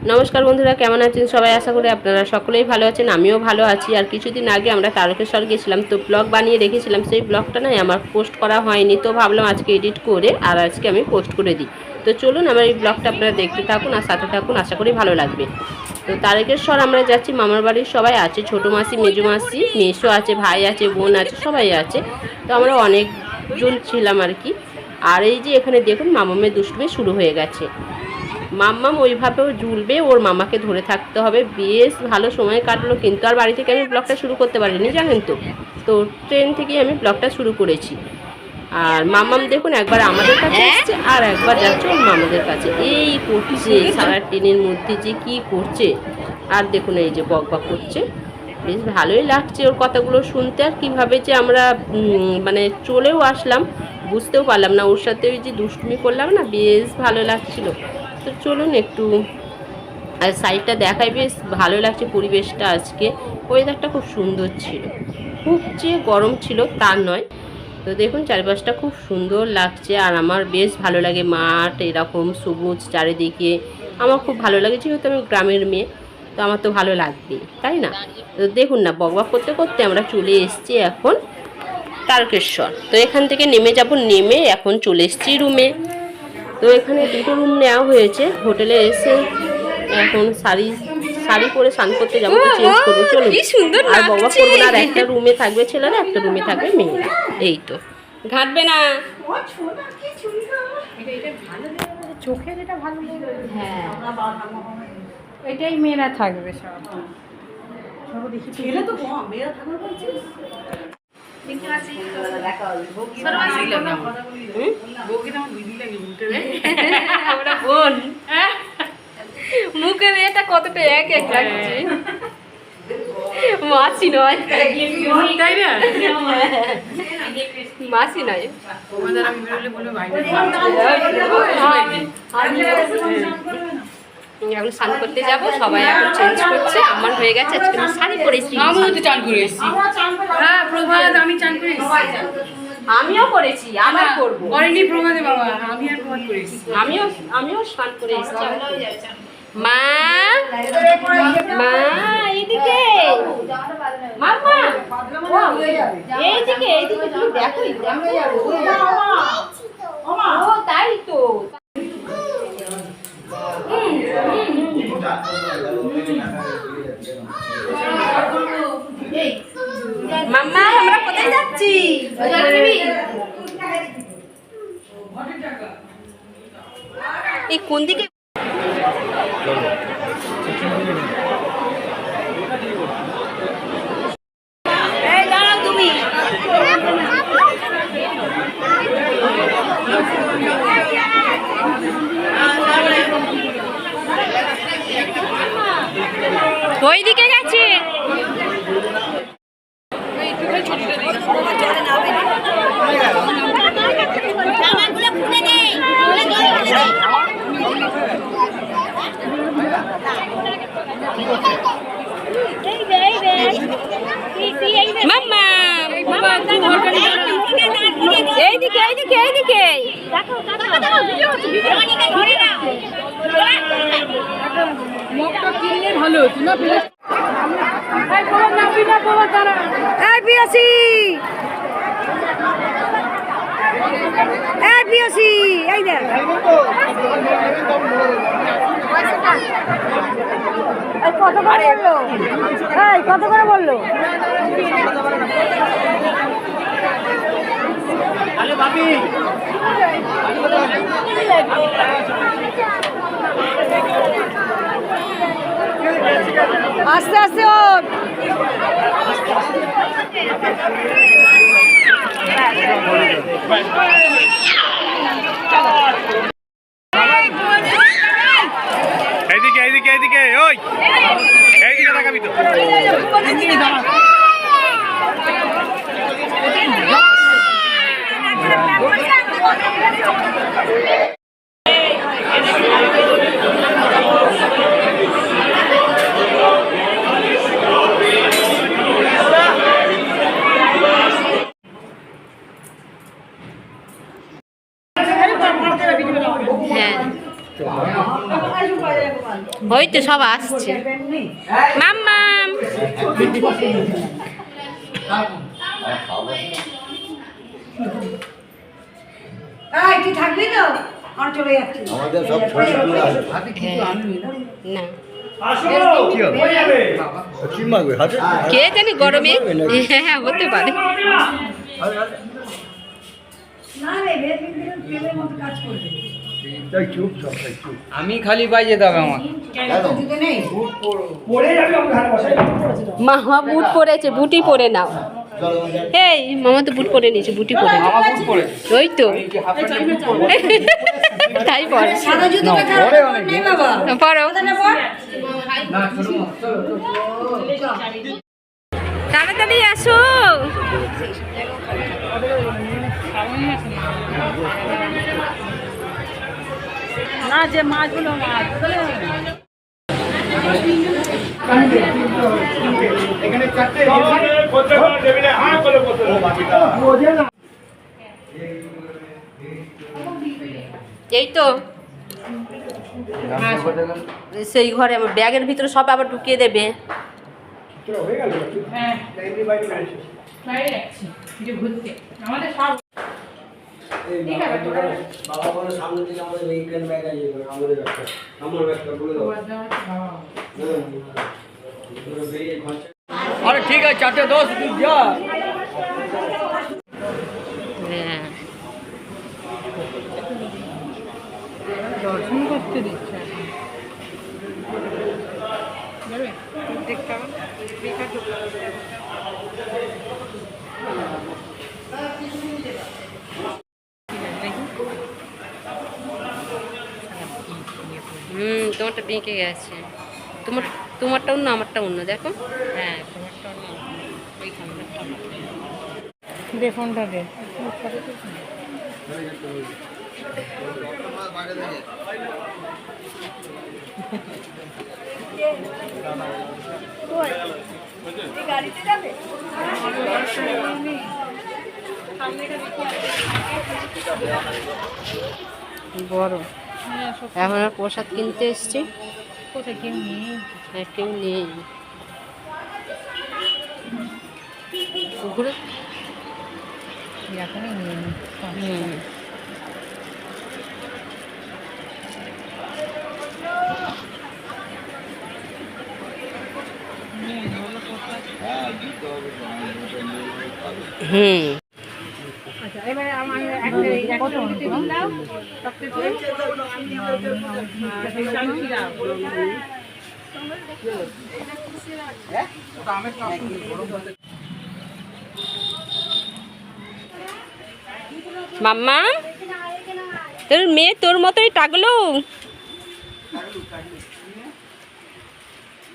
নমস্কার বন্ধুরা, কেমন আছেন সবাই? আশা করি আপনারা সকলেই ভালো আছেন, আমিও ভালো আছি। আর কিছুদিন আগে আমরা তারকেশ্বর গেছিলাম, তো ব্লগ বানিয়ে রেখেছিলাম। সেই ব্লগটা নয় আমার পোস্ট করা হয়নি, তো ভাবলাম আজকে এডিট করে আর আজকে আমি পোস্ট করে দিই। তো চলুন আমার এই ব্লগটা আপনারা দেখতে থাকুন আর সাথে থাকুন, আশা করি ভালো লাগবে। তো তারকেশ্বর আমরা যাচ্ছি, মামার বাড়ির সবাই আছে, ছোটো মাসি, মেজো মাসি, মেসো আছে, ভাই আছে, বোন আছে, সবাই আছে। তো আমরা অনেকজন ছিলাম আর কি। আর এই যে এখানে দেখুন মামামের দুষ্টুমি শুরু হয়ে গেছে। মাম্মাম ওইভাবেও ঝুলবে, ওর মামাকে ধরে থাকতে হবে। বেশ ভালো সময় কাটলো, কিন্তু আর বাড়ি থেকে আমি ব্লগটা শুরু করতে পারিনি, জানেন তো। তো ট্রেন থেকেই আমি ব্লগটা শুরু করেছি। আর মাম্মাম দেখুন একবার আমাদের কাছে এসছে আর একবার যাচ্ছে ওর মামাদের কাছে। এই করছে সারা ট্রেনের মধ্যে যে কি করছে। আর দেখুন এই যে বক বক করছে। বেশ ভালোই লাগছে ওর কথাগুলো শুনতে। আর কীভাবে যে আমরা মানে চলেও আসলাম বুঝতেও পারলাম না। ওর সাথে ওই যে দুষ্টুমি করলাম না, বেশ ভালো লাগছিল। তো চলুন একটু আর সাইডটা দেখাই, বেশ ভালো লাগছে পরিবেশটা। আজকে ওয়েদারটা খুব সুন্দর ছিল, খুব যে গরম ছিল তা নয়। তো দেখুন চারিপাশটা খুব সুন্দর লাগছে। আর আমার বেশ ভালো লাগে মাঠ এরকম সবুজ চারিদিকে, আমার খুব ভালো লাগে। যেহেতু আমি গ্রামের মেয়ে, তো আমার তো ভালো লাগবে, তাই না? তো দেখুন না, বকবক করতে করতে আমরা চলে এসেছি এখন তারকেশ্বর। তো এখান থেকে নেমে যাব, নেমে এখন চলে এসেছি রুমে। তো এখানে দুটো রুম নেওয়া হয়েছে হোটেলে এসে। এখন শাড়ি পরে স্নান করতে যাবো, তো চেঞ্জ করবো। চলুন, আর বাবা করবো না। আর একটা রুমে থাকবে ছেলেরা, একটা রুমে থাকবে মেয়েরা। এই তো ঘাটবে না। চোখের এটা ভালো লাগে। হ্যাঁ, এটাই মেয়েরা থাকবে সব। দেখি ছেলে তো কম, মেয়েরা থাকবে বলছিস। মুখে এটা কতটা এক এক লাগছে। মাসি নয়, তাই না? মাসি নয়। এখন স্নান করতে যাবো, সবাই এখন চেঞ্জ করছে। আমার হয়ে গেছে, আজকে আমি শাড়ি পরেছি। আমিও তো চান করে এসেছি। হ্যাঁ প্রভাত, আমি চান করে এসেছি। আমিও করেছি, আবার করবো। করেনি প্রভাতে বাবা, আমি আর প্রভাত করে এসেছি। আমিও স্নান করে এসেছি। মা মা এইদিকে, মামা এইদিকে এইদিকে, তুমি দেখো ও তাই তো। মাম্মা আমরা কোথায় যাচ্ছি? এই কোন দিকে? এই দাঁড়াও তুমি। ওই দিকে গেছে। মাম্মা এইদিকে এইদিকে এইদিকে, মুখটা কিনলে ভালো হতো না। এই দেখ কত করে বললো, কত করে বললো? আস্তে আস্তে ওঠ। এইদিকে এইদিকে এইদিকে, ওই এইদিকে তাকাবি তো। হ্যাঁ ওই তো সব আসছে। মাম্মাম তুই থাকবি তো আর চলে যাচ্ছি আমাদের সব ছোট না কি মাগবে হাতে কে জানি গরমে হ্যাঁ হতে পারে। না রে তেলের মতো কাজ করবে তাই চুপ সব তাই চুপ আমি খালি পাই যেতে হবে আমার জুতো নেই মামা বুট পরেছে, বুটি পরে নাও। এই মামা তো বুট পরে নিয়েছে, বুটি পরে নাও। আমার বুট পড়েছে ওই তো তাই পর সাদা জুতোটা খারাপ নেই বাবা পরো কথাটা পর না ছোট তাড়াতাড়ি আসো। না যে মাছগুলো মাছ এই তো সেই ঘরে আমার ব্যাগের ভিতরে সব আবার ঢুকিয়ে দেবে। আমাদের সব বাবা বলে সামনে দিকে আমাদের উইকেন্ড ব্যাগ আছে আমাদের ব্যাগটা আমার ব্যাগটা বলে দাও আরে ঠিক আছে 4:10 তুই যা হ্যাঁ দর্শন করতে দিচ্ছে তোমারটা বেঁকে গেছে। তোমারটা অন্য, আমারটা অন্য। দেখো হ্যাঁ তোমারটা অন্য, দে ফোনটা দে বড় এখন আর প্রসাদ কিনতে এসছি। কোথায় কেউ নেই কেউ নেই ঘুরে। এখনই নিয়ে নি আচ্ছা এবারে আমার একটা দাও মাম্মা তোর মেয়ে তোর মতোই টাগলু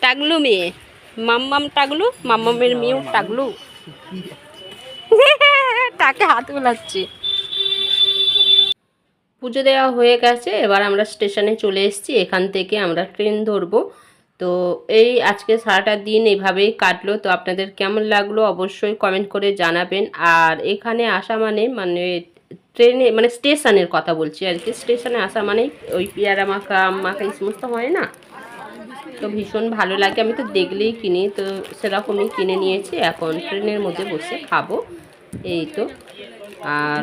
টাগলু মেয়ে। মাম্মাম টাগলু, মাম্মামের মেয়েও টাগলু। তাকে হাত বোলাচ্ছে। পুজো দেওয়া হয়ে গেছে, এবার আমরা স্টেশনে চলে এসেছি। এখান থেকে আমরা ট্রেন ধরবো। তো এই আজকে সারাটা দিন এইভাবেই কাটলো। তো আপনাদের কেমন লাগলো অবশ্যই কমেন্ট করে জানাবেন। আর এখানে আসা মানে ট্রেনে মানে স্টেশনের কথা বলছি আর কি। স্টেশনে আসা মানে ওই পেয়ারা মাখা এই সমস্ত হয় না, তো ভীষণ ভালো লাগে। আমি তো দেখলেই কিনি, তো সেরকমই কিনে নিয়েছি। এখন ট্রেনের মধ্যে বসে খাবো এই তো। আর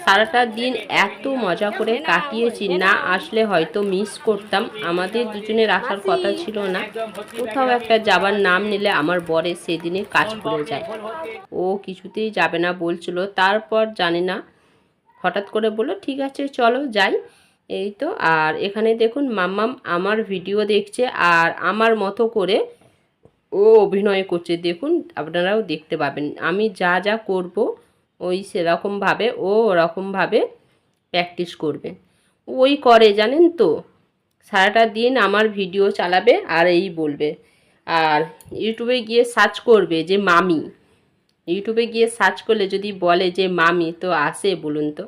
সারাটা দিন এত মজা করে কাটিয়েছি, না আসলে হয়তো মিস করতাম। আমাদের দুজনের আসার কথা ছিল না, কোথাও একটা যাবার নাম নিলে আমার বরে সেদিনে কাজ করে যায়। ও কিছুতেই যাবে না বলছিল, তারপর জানি না হঠাৎ করে বললো ঠিক আছে চলো যাই এই তো। আর এখানে দেখুন মাম্মাম আমার ভিডিও দেখছে আর আমার মতো করে ও অভিনয় করছে। দেখুন আপনারাও দেখতে পাবেন, আমি যা যা করব ওই সেরকমভাবে ও ওরকমভাবে প্র্যাকটিস করবে। ওই করে জানেন তো, সারাটা দিন আমার ভিডিও চালাবে আর এই বলবে। আর ইউটিউবে গিয়ে সার্চ করবে যে মামি, ইউটিউবে গিয়ে সার্চ করলে যদি বলে যে মামি তো আসে বলুন তো,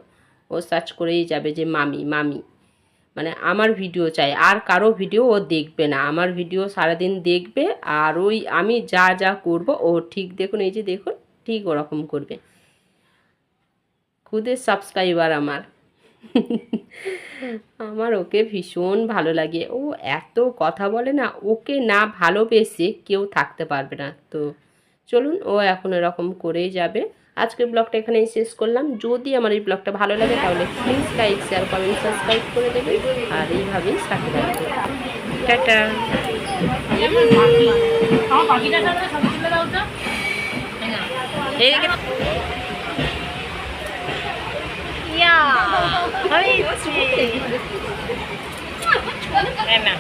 ও সার্চ করেই যাবে যে মামি মামি। মানে আমার ভিডিও চাই, আর কারো ভিডিও ও দেখবে না, আমার ভিডিও সারাদিন দেখবে। আর ওই আমি যা যা করব ও ঠিক দেখুন, এই যে দেখুন ঠিক ওরকম করবে। খুদের সাবস্ক্রাইবার আমার। আমার ওকে ভীষণ ভালো লাগে, ও এত কথা বলে না, ওকে না ভালোবেসে কেউ থাকতে পারবে না। তো চলুন, ও এখন এরকম করেই যাবে। আজকের ব্লগটা এখানেই শেষ করলাম। যদি আমার এই ব্লগটা ভালো লাগে তাহলে please like, share, comment, subscribe করে দেবেন আর এইভাবেই সাথে থাকবেন। টাটা। আমার পাখিটা সাথে সব তুলে দাও তো। এইদিকে ইয়া হয়েছে। না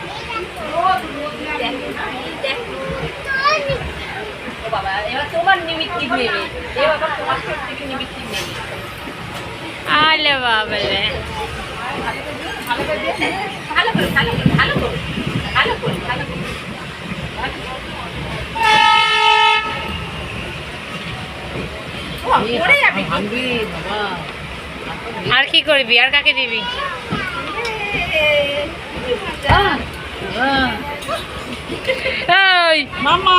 ও বাবা, এবার তোমার নিমিত্তিক নেবে, এবার তোমার থেকে নিমিত্তিক নেবে। আলে বাবা রে, ভালো করে ভালো করে ভালো করে ভালো করে ভালো করে ভালো করে আর কি করবি, আর কাকে দিবি? মামা